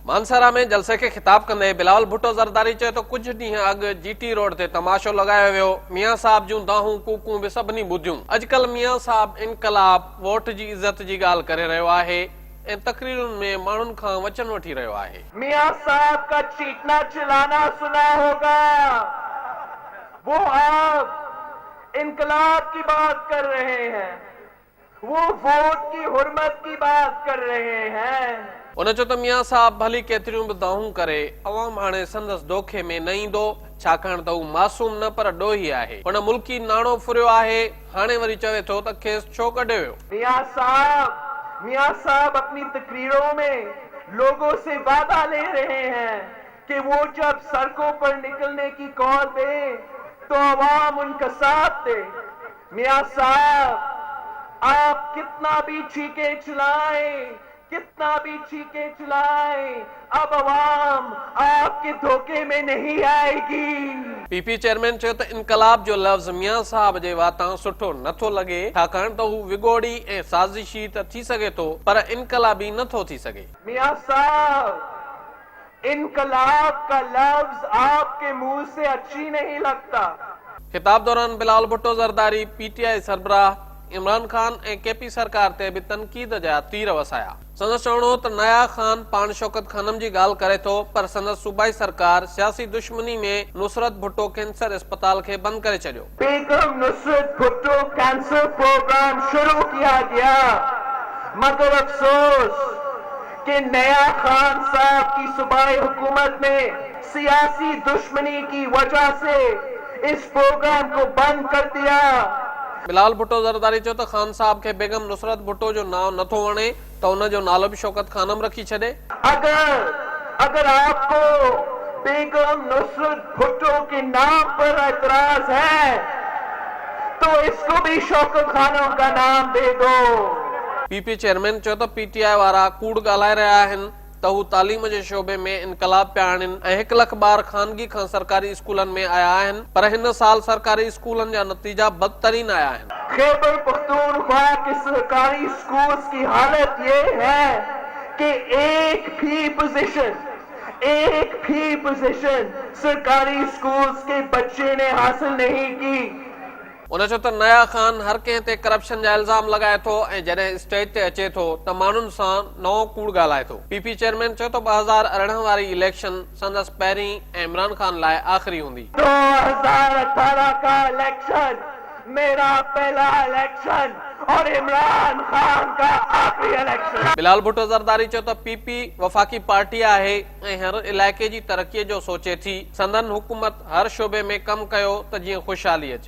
मानसरा में जलसे खे खिताब कंदे बिलावल भुट्टो ज़रदारी चयो त कुछ ॾींहं अॻु जीटी रोड ते तमाशो लगायो वियो। मियां साहब जूं दाहूं कूकूं बि सभिनी ॿुधियूं। अॼुकल्ह मियां साहब इनकलाब वोट जी इज़त जी ॻाल्हि करे रहियो आहे ऐं तकरीरुनि में माण्हुनि खां वचन वठी रहियो आहे। मियां साहब का चीखना चिल्लाना सुना होगा। वो आप इनकलाब की बात कर रहे हैं, वो वोट की हुर्मत की बात कर रहे हैं। उन चयो त मियां साहब भली केतिरियूं बि दाहूं करे अवाम हाणे संदसि दोखे में न ईंदो, छाकाणि त हू मासूम न पर ॾोही आहे। उन मुल्की नाणो फुरियो आहे, हाणे वरी चवे थो त खेसि छो कढियो वियो। मियां साहब अपनी तकरीरों में लोगों से वादा ले रहे हैं कि वो जब सड़कों पर निकलने की कॉल दे तो अवाम उनका साथ दे। मियां साहब, आप कितना भी चीखे चिल्लाएं, कितना भी चीखे चिल्लाएं, अब अवाम आपके धोखे में नहीं आएगी। पीपी चेयरमैन चयो त इनकलाब जो लफ़्ज़ मियां साहब जे वातां सुठो नथो लॻे, छाकाणि त हू विगोड़ी ऐं साज़िशी त थी सघे थो पर इनकलाबी नथो थी सघे। मियां साहब, इनकलाब का लफ्ज़ आपके मुंह से अच्छी नहीं लगता। खिताब दौरान बिलावल भुट्टो ज़रदारी, पीटीआई सरबराह इमरान खान ऐं केपी सरकार ते बि तनक़ीद जा तीर वसाया। संदसि चवणो त नया खान पाण शौकत खानम जी ॻाल्हि करे थो पर संदसि सूबाई सरकार सियासी दुश्मनी में नुसरत भुट्टो कैंसर अस्पताल खे बंद करे छॾियो। बेगम नुसरत भुट्टो कैंसर प्रोग्राम शुरू किया गया, मगर अफसोस कि नया खान साहब की सूबाई हुकूमत ने सियासी दुश्मनी की वजह से इस प्रोग्राम को बंद कर दिया। बिलावल भुट्टो ज़रदारी चयो त खान साहब खे बेगम नुसरत भुट्टो जो नाव नथो वणे त उन जो नालो बि शौकत खानम रखी छॾे। अगर आपको बेगम नुसरत भुट्टो के नाम पर एतराज है तो इसको भी शौकत खानम का नाम दे दो। पीपी चेयरमैन चयो त पीटीआई वारा कूड़ ॻाल्हाए रहिया आहिनि त हू तालीम जे शोबे में इनकलाब पिया आणनि ऐं 1 लख ॿार ख़ानगी खां सरकारी स्कूलनि में आया आहिनि, पर हिन साल सरकारी स्कूलनि जा नतीजा बदतरीन आया आहिनि। खैबर पख्तूनख्वा के सरकारी स्कूल्स की हालत ये है कि एक भी पोजीशन सरकारी स्कूल्स के बच्चे ने हासिल नहीं की। उन चयो त नया खान हर कंहिं ते करप्शन जा इल्ज़ाम लॻाए थो ऐं जॾहिं स्टेज ते अचे थो त माण्हुनि सां नओं कूड़ ॻाल्हाए थो। पीपी चेयरमैन चयो त 2018 वारी इलेक्शन संदसि पहिरीं ऐं इमरान खान लाइ आख़िरी हूंदी। 2018 का इलेक्शन मेरा पहला इलेक्शन और इमरान खान का आखिरी इलेक्शन। बिलावल भुट्टो ज़रदारी चयो त पीपी वफ़ाकी पार्टी आहे ऐं हर इलाइक़े जी तरक़ीअ जो सोचे थी। संदन हुकूमत हर शोबे में कमु कयो त जीअं ख़ुशहाली अचे।